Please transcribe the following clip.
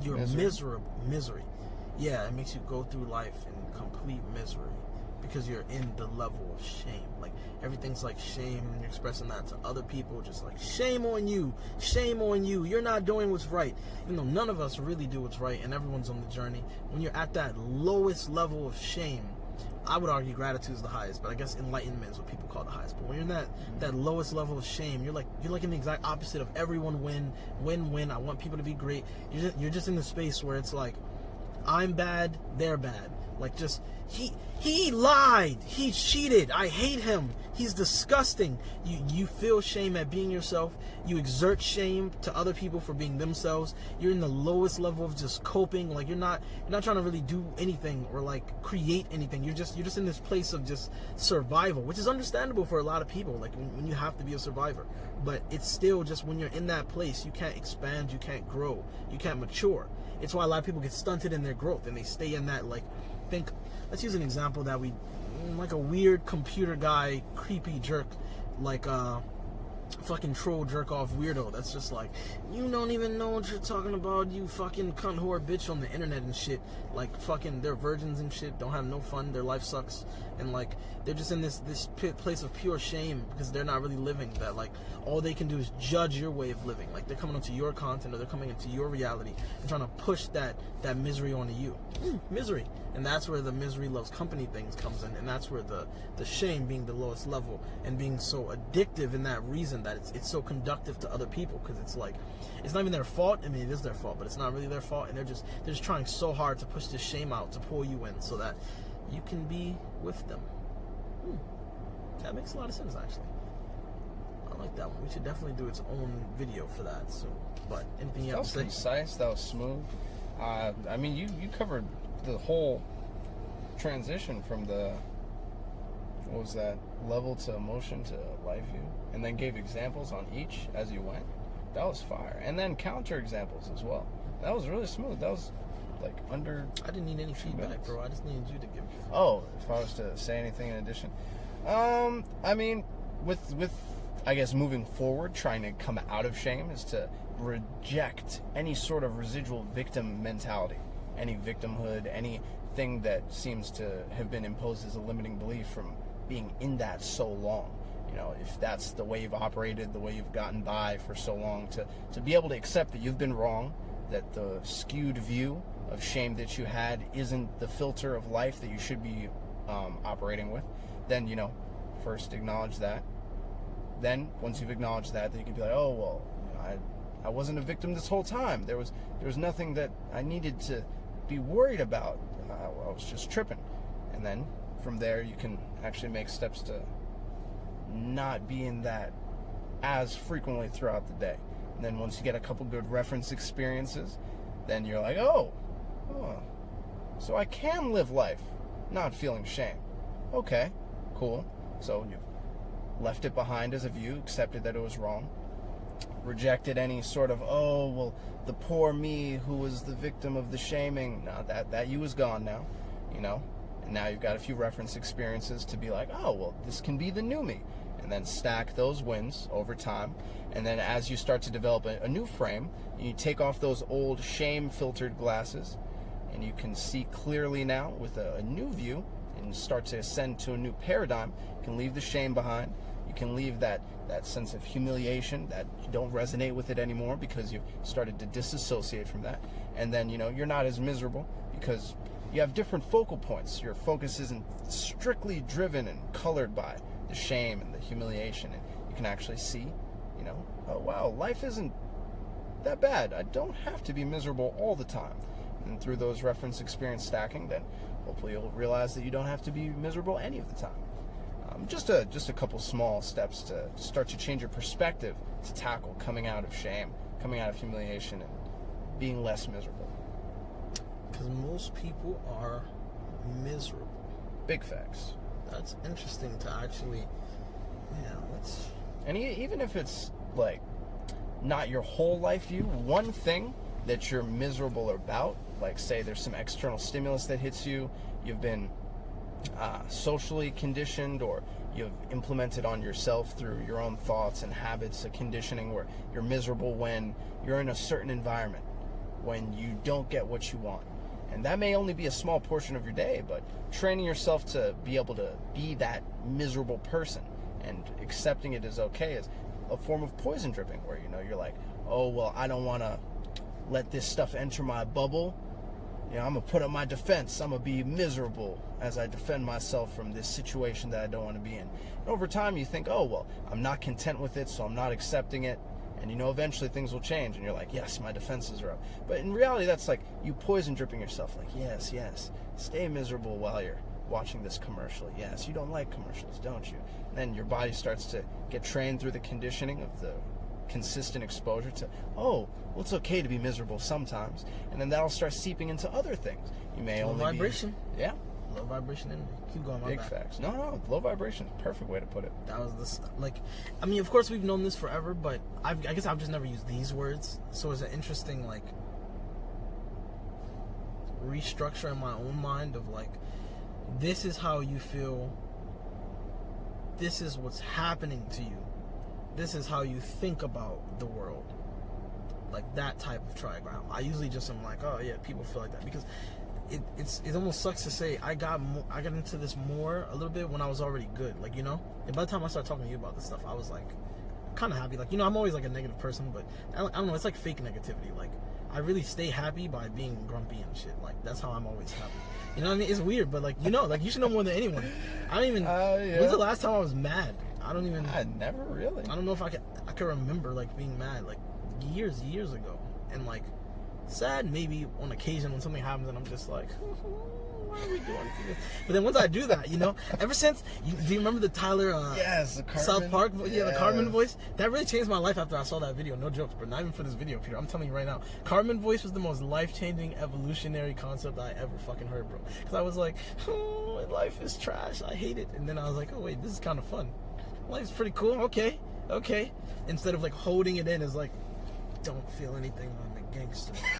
you're misery. Yeah, it makes you go through life in complete misery because you're in the level of shame. Like, everything's like shame, and you're expressing that to other people, just like, shame on you, you're not doing what's right. Even though none of us really do what's right, and everyone's on the journey. When you're at that lowest level of shame, I would argue gratitude is the highest, but I guess enlightenment is what people call the highest. But when you're in that lowest level of shame, you're like in the exact opposite of everyone win. I want people to be great. You're just in the space where it's like, I'm bad, they're bad. Like, just he lied, he cheated, I hate him, he's disgusting. You feel shame at being yourself. You exert shame to other people for being themselves. You're in the lowest level of just coping. Like, you're not trying to really do anything or like create anything. You're just in this place of just survival, which is understandable for a lot of people, like when you have to be a survivor. But it's still just, when you're in that place, you can't expand, you can't grow, you can't mature. It's why a lot of people get stunted in their growth, and they stay in that, like, let's use an example that like a weird computer guy, creepy jerk, like fucking troll jerk off weirdo that's just like, you don't even know what you're talking about, you fucking cunt whore bitch on the internet and shit. Like, fucking, they're virgins and shit, don't have no fun, their life sucks, and like, they're just in this place of pure shame because they're not really living. That, like, all they can do is judge your way of living. Like, they're coming onto your content, or they're coming into your reality and trying to push that misery onto you. Misery. And that's where the misery loves company things comes in, and that's where the shame being the lowest level and being so addictive in that reason that it's so conductive to other people, because it's like, it's not even their fault. I mean, it is their fault, but it's not really their fault, and they're just trying so hard to push this shame out, to pull you in so that you can be with them. That makes a lot of sense, actually. I like that one. We should definitely do its own video for that. So, but anything you have to say? That was concise. That was smooth. I mean, you covered the whole transition from what was that, level to emotion to life view, and then gave examples on each as you went. That was fire. And then counter examples as well. That was really smooth. That was like under. I didn't need any feedback, bro. I just needed you to give. Oh, if I was to say anything in addition, I mean, with I guess moving forward, trying to come out of shame is to reject any sort of residual victim mentality, any victimhood, anything that seems to have been imposed as a limiting belief from being in that so long. You know, if that's the way you've operated, the way you've gotten by for so long, to be able to accept that you've been wrong, that the skewed view of shame that you had isn't the filter of life that you should be operating with, then, you know, first acknowledge that. Then, once you've acknowledged that, then you can be like, oh, well, I wasn't a victim this whole time. There was nothing that I needed to be worried about. I was just tripping. And then, from there, you can actually make steps to not be in that as frequently throughout the day. And then once you get a couple good reference experiences, then you're like, oh, so I can live life not feeling shame. Okay, cool. So you've left it behind as a view, accepted that it was wrong, rejected any sort of, oh, well, the poor me who was the victim of the shaming. No, that you is gone now, you know. And now you've got a few reference experiences to be like, oh, well, this can be the new me. And then stack those wins over time. And then as you start to develop a new frame, you take off those old shame-filtered glasses, and you can see clearly now with a new view and start to ascend to a new paradigm. You can leave the shame behind. You can leave that sense of humiliation, that you don't resonate with it anymore because you've started to disassociate from that. And then, you know, you're not as miserable because you have different focal points. Your focus isn't strictly driven and colored by the shame and the humiliation. And you can actually see, you know, oh, wow, life isn't that bad. I don't have to be miserable all the time. And through those reference experience stacking, then hopefully you'll realize that you don't have to be miserable any of the time. Just a couple small steps to start to change your perspective to tackle coming out of shame, coming out of humiliation, and being less miserable. Because most people are miserable. Big facts. That's interesting to actually, let's... And even if it's, like, not your whole life view, one thing that you're miserable about, like, say there's some external stimulus that hits you, you've been socially conditioned, or you've implemented on yourself through your own thoughts and habits, a conditioning where you're miserable when you're in a certain environment. when you don't get what you want. And that may only be a small portion of your day, but training yourself to be able to be that miserable person and accepting it as okay is a form of poison dripping, where, you know, you're like, oh, well, I don't want to let this stuff enter my bubble. You know, I'm going to put up my defense. I'm going to be miserable as I defend myself from this situation that I don't want to be in. And over time, you think, oh, well, I'm not content with it, so I'm not accepting it. And, you know, eventually things will change. And you're like, yes, my defenses are up. But in reality, that's like you poison dripping yourself. Like, yes, stay miserable while you're watching this commercial. Yes, you don't like commercials, don't you? And then your body starts to get trained through the conditioning of the consistent exposure to, oh, well, it's okay to be miserable sometimes. And then that'll start seeping into other things. You may only vibration. Yeah. Low vibration energy. Keep going, my Big bad. facts. No, low vibration is the perfect way to put it. That was I mean, of course we've known this forever, but I guess I've just never used these words. So it's an interesting, like, restructure in my own mind of, like, this is how you feel. This is what's happening to you. This is how you think about the world. Like, that type of trigram. I usually just am like, oh yeah, people feel like that, because it almost sucks to say I got into this more a little bit when I was already good, like, you know. And by the time I started talking to you about this stuff, I was like kind of happy. Like, you know, I'm always like a negative person, but I don't know, it's like fake negativity. Like, I really stay happy by being grumpy and shit. Like, that's how I'm always happy. You know what I mean? It's weird, but, like, you know, like, you should know more than anyone. I don't even. Yeah. When's the last time I was mad? I don't even. I never really. I don't know if I could remember, like, being mad, like, years ago. And, like, sad maybe on occasion when something happens and I'm just like, why are we doing this? But then once I do that, you know, ever since, do you remember the Tyler yes, the Cartman, South Park, the Cartman voice? That really changed my life after I saw that video. No jokes, but not even for this video, Peter. I'm telling you right now, Cartman voice was the most life-changing evolutionary concept I ever fucking heard, bro. Because I was like, oh, my life is trash, I hate it. And then I was like, oh wait, this is kind of fun. Life's pretty cool. Okay. Instead of, like, holding it in as, like, don't feel anything, I'm a gangster.